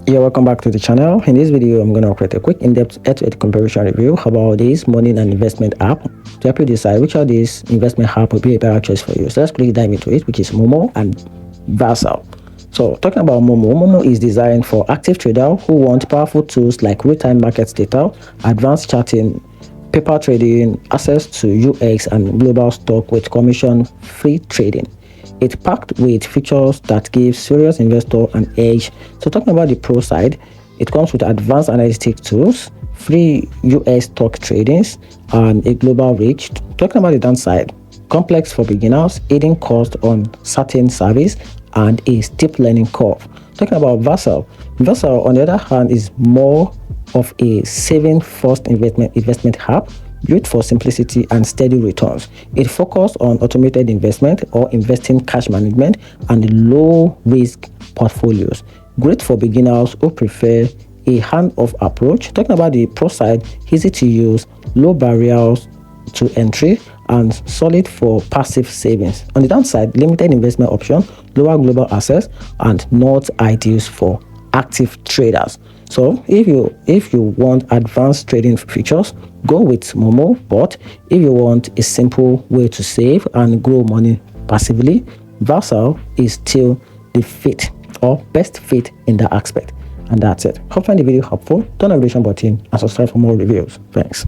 Yeah, welcome back to the channel. In this video, I'm going to create a quick in-depth head-to-head comparison review about this money and investment app to help you decide which of these investment app will be a better choice for you. So let's quickly dive into it, which is Moomoo and Versa. So talking about Moomoo is designed for active traders who want powerful tools like real-time market data, advanced charting, paper trading, access to UX and global stock with commission-free trading. It's packed with features that give serious investor an edge. So talking about the pro side, it comes with advanced analytic tools, free US stock tradings, and a global reach. Talking about the downside, complex for beginners, hidden cost on certain service, and a steep learning curve. Talking about Versa, on the other hand is more of a saving-first investment app built for simplicity and steady returns. It focuses on automated investment or investing cash management and low-risk portfolios. Great for beginners who prefer a hand-off approach. Talking about the pro side, easy to use, low barriers to entry, and solid for passive savings. On the downside, limited investment option, lower global access, and not ideal for active traders. So if you want advanced trading features, go with Moomoo. But if you want a simple way to save and grow money passively, Versa is still the fit or best fit in that aspect. And that's it. Hope you find the video helpful. Turn on the notification button and subscribe for more reviews. Thanks.